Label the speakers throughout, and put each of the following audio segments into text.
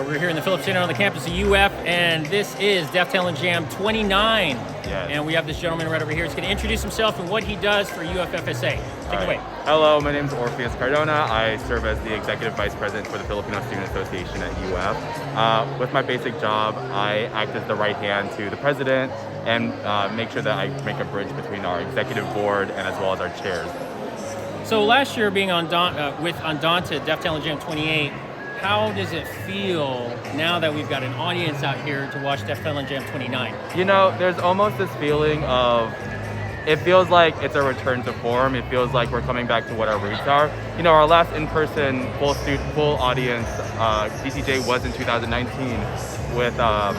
Speaker 1: We're here in the Phillips Center on the campus of UF, and this is Def Talent Jam 29.
Speaker 2: Yes.
Speaker 1: And we have this gentleman right over here. He's going to introduce himself and what he does for UFFSA. Take it away.
Speaker 2: Hello, my name is Orpheus Cardona. I serve as the Executive Vice President for the Filipino Student Association at UF. With my basic job, I act as the right hand to the President and make sure that I make a bridge between our Executive Board and as well as our chairs.
Speaker 1: So last year being with Undaunted, Def Talent Jam 28, how does it feel now that we've got an audience out here to watch Def Talent Jam 29?
Speaker 2: You know, there's almost this feeling of, it feels like it's a return to form. It feels like we're coming back to what our roots are. You know, our last in-person full audience DTJ was in 2019 with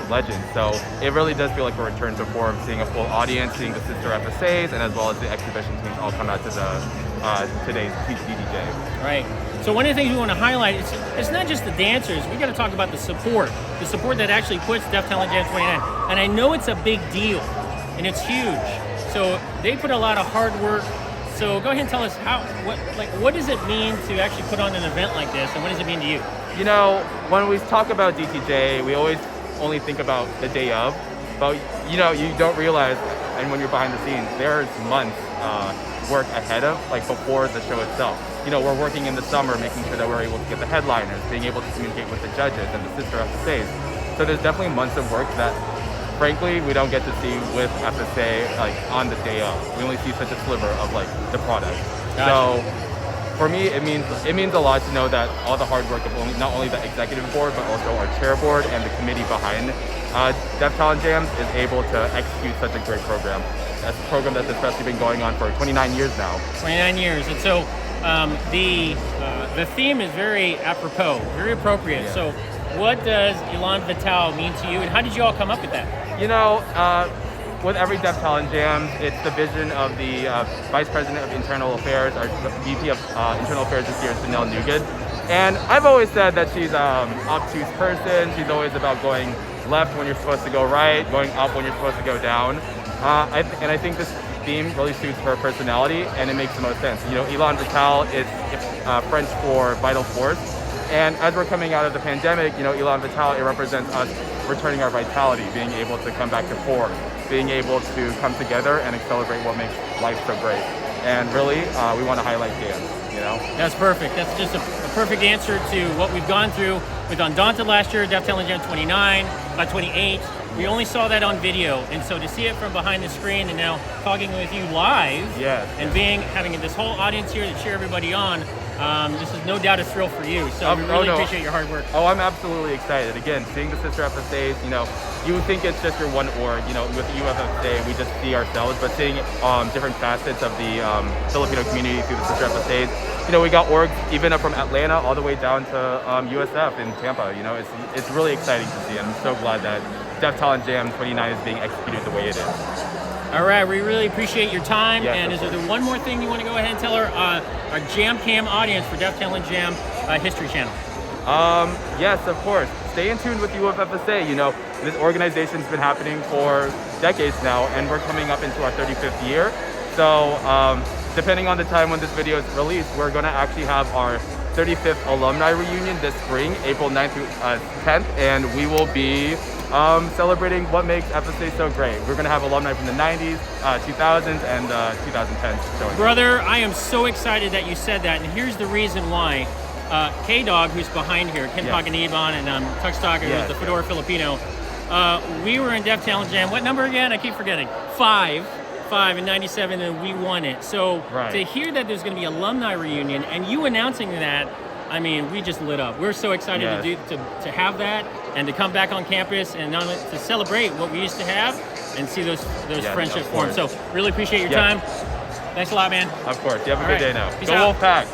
Speaker 2: Legends. So it really does feel like a return to form, seeing a full audience, seeing the sister FSAs, and as well as the exhibition teams all come out to the today's DTJ.
Speaker 1: Right. So one of the things we want to highlight is it's not just the dancers. We got to talk about the support that actually puts Def Talent Jam 29. And I know it's a big deal, and it's huge. So they put a lot of hard work. So go ahead and tell us what does it mean to actually put on an event like this, and what does it mean to you?
Speaker 2: You know, when we talk about DTJ, we always only think about the day of, but you know, you don't realize, and when you're behind the scenes, there's months work ahead of, like before the show itself. You know, we're working in the summer, making sure that we're able to get the headliners, being able to communicate with the judges and the sister FSAs. So there's definitely months of work that, frankly, we don't get to see with FSA like on the day of. We only see such a sliver of like the product.
Speaker 1: Gotcha.
Speaker 2: So for me, it means a lot to know that all the hard work of not only the executive board, but also our chair board and the committee behind Def Talent Jams is able to execute such a great program. That's a program that's especially been going on for 29 years now.
Speaker 1: 29 years, and so the theme is very apropos, very appropriate.
Speaker 2: Yeah.
Speaker 1: So what does Elan Vital mean to you, and how did you all come up with that?
Speaker 2: You know, with every Def Talent Jam, it's the vision of the Vice President of Internal Affairs, our VP of Internal Affairs this year is Danelle Nugent. And I've always said that she's an obtuse person. She's always about going left when you're supposed to go right, going up when you're supposed to go down. And I think this theme really suits her personality, and it makes the most sense. You know, Elan Vital is French for vital force. And as we're coming out of the pandemic, you know, Elan Vital, it represents us returning our vitality, being able to come back to form, being able to come together and celebrate what makes life so great. And really, we want to highlight dance, you know?
Speaker 1: That's perfect. That's just a perfect answer to what we've gone through with Undaunted last year, Def Talent Jam 28. We only saw that on video, and so to see it from behind the screen and now talking with you live, and having this whole audience here to cheer everybody on, this is no doubt a thrill for you. So we really appreciate your hard work.
Speaker 2: Oh, I'm absolutely excited. Again, seeing the sister FSAs, you know, you think it's just your one org. You know, with UFFSA, we just see ourselves, but seeing different facets of the Filipino community through the sister FSAs. You know, we got orgs even up from Atlanta all the way down to USF in Tampa. You know, it's really exciting to see, and I'm so glad that Def Talent Jam 29 is being executed the way it is.
Speaker 1: All right, we really appreciate your time.
Speaker 2: Yes,
Speaker 1: and is there one more thing you want to go ahead and tell our Jam Cam audience for Def Talent Jam History Channel?
Speaker 2: Yes, of course. Stay in tune with UFFSA. You know, this organization's been happening for decades now, and we're coming up into our 35th year. So depending on the time when this video is released, we're going to actually have our 35th alumni reunion this spring, April 9th through 10th, and we will be celebrating what makes FSA so great. We're going to have alumni from the 90s, 2000s, and 2010s showing.
Speaker 1: Brother, I am so excited that you said that, and here's the reason why. K-Dog, who's behind here, Ken Paganiban, and Tux Stalker, who's the Fedora Filipino, we were in Def Talent Jam. What number again? I keep forgetting. 5 in 97, and we won it. So to hear that there's going to be alumni reunion, and you announcing that, I mean, we just lit up. We're so excited to have that and to come back on campus and not only to celebrate what we used to have and see those friendships form. So really appreciate your time. Thanks a lot, man.
Speaker 2: Of course. You have a good day now.
Speaker 1: Peace
Speaker 2: Go
Speaker 1: out.
Speaker 2: Wolfpack.